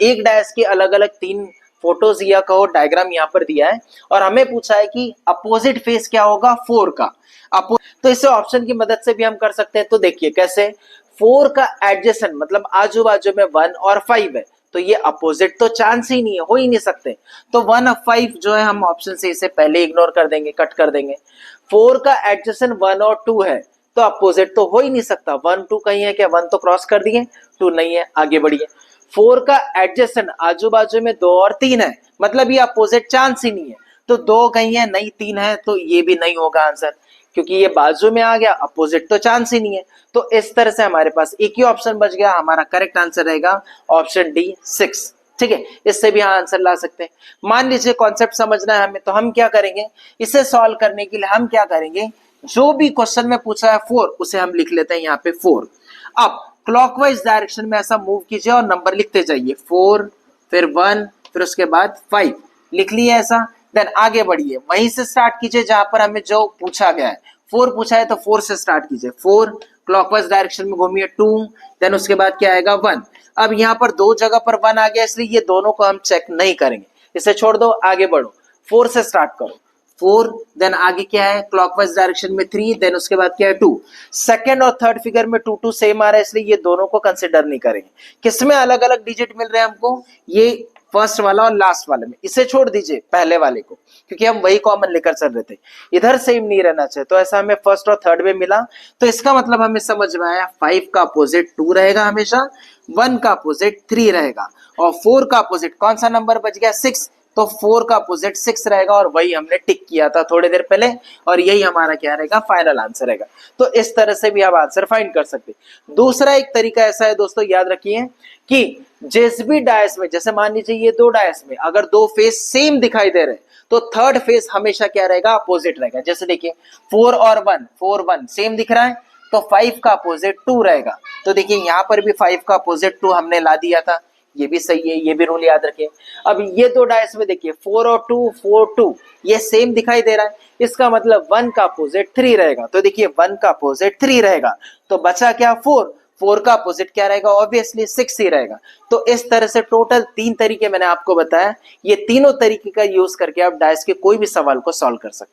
एक डायस की अलग अलग 3 फोटोज या कहो डायग्राम यहाँ पर दिया है और हमें पूछा है कि अपोजिट फेस क्या होगा 4 का। तो इसे ऑप्शन की मदद से भी हम कर सकते हैं। तो देखिए कैसे, 4 का एडजेसेंट मतलब आजू बाजू में 1 और 5 है, तो ये अपोजिट तो चांस ही नहीं है, हो ही नहीं सकते। तो 1 और 5 जो है हम ऑप्शन से इसे पहले इग्नोर कर देंगे, कट कर देंगे। 4 का एडजेसेंट 1 और 2 है, तो अपोजिट तो हो ही नहीं सकता। 1 2 कहीं है क्या, 1 तो क्रॉस कर दिए, 2 नहीं है, आगे बढ़िए। 4 का एडजेसेंट आजू बाजू में 2 और 3 है, मतलब ये अपोजिट चांस ही नहीं है। तो 2 कहीं है नहीं, 3 है, तो ये भी नहीं होगा आंसर, क्योंकि ये बाजू में आ गया, अपोजिट तो चांस ही नहीं है। तो इस तरह से हमारे पास एक ही ऑप्शन बच गया, हमारा करेक्ट आंसर रहेगा ऑप्शन डी 6। ठीक है, इससे भी यहाँ आंसर ला सकते हैं। मान लीजिए कॉन्सेप्ट समझना है हमें, तो हम क्या करेंगे, इसे सॉल्व करने के लिए हम क्या करेंगे, जो भी क्वेश्चन में पूछा है 4 उसे हम लिख लेते हैं यहाँ पे 4। अब क्लॉकवाइज डायरेक्शन में ऐसा मूव कीजिए और नंबर लिखते जाइए, 4 फिर 1 फिर उसके बाद 5, लिख लिए ऐसा। देन आगे बढ़िए, वहीं से स्टार्ट कीजिए जहां पर हमें जो पूछा गया है, 4 पूछा है तो 4 से स्टार्ट कीजिए। 4 क्लॉकवाइज डायरेक्शन में घूमिए, 2 देन उसके बाद क्या आएगा 1। अब यहाँ पर 2 जगह पर 1 आ गया, इसलिए ये दोनों को हम चेक नहीं करेंगे, इसे छोड़ दो, आगे बढ़ो। 4 से स्टार्ट करो, 4 देन आगे क्या है क्लॉकवाइज डायरेक्शन में 3 देन उसके बाद क्या है 2। सेकंड और थर्ड फिगर में 2 2 सेम आ रहा है, इसलिए ये दोनों को कंसिडर नहीं करेंगे। किसमें अलग अलग डिजिट मिल रहे हैं हमको, ये फर्स्ट वाला और लास्ट वाले में, इसे छोड़ दीजिए पहले वाले को, क्योंकि हम वही कॉमन लेकर चल रहे थे, इधर सेम नहीं रहना चाहिए। तो ऐसा हमें फर्स्ट और थर्ड में मिला, तो इसका मतलब हमें समझ में आया 5 का अपोजिट 2 रहेगा हमेशा, 1 का अपोजिट 3 रहेगा, और 4 का अपोजिट कौन सा नंबर बच गया 6, तो 4 का अपोजिट 6 रहेगा, और वही हमने टिक किया था थोड़ी देर पहले, और यही हमारा क्या रहेगा फाइनल आंसर रहेगा। तो इस तरह से भी आप आंसर फाइंड कर सकते हैं। दूसरा एक तरीका ऐसा है दोस्तों, याद रखिए कि जिस भी डायस में, जैसे मान लीजिए ये 2 डायस में अगर 2 फेस सेम दिखाई दे रहे हैं, तो थर्ड फेस हमेशा क्या रहेगा अपोजिट रहेगा। जैसे देखिए 4 और 1, 4 1 सेम दिख रहा है, तो 5 का अपोजिट 2 रहेगा। तो देखिए यहाँ पर भी 5 का अपोजिट 2 हमने ला दिया था, ये भी सही है, ये भी रूल याद रखें। अब ये 2 डायस में देखिए 4 और 2 4 2 ये सेम दिखाई दे रहा है, इसका मतलब 1 का अपोजिट 3 रहेगा। तो देखिए 1 का अपोजिट 3 रहेगा, तो बचा क्या 4, 4 का अपोजिट क्या रहेगा, ऑब्वियसली 6 ही रहेगा। तो इस तरह से टोटल 3 तरीके मैंने आपको बताया, ये तीनों तरीके का यूज करके आप डायस के कोई भी सवाल को सॉल्व कर सकते हैं।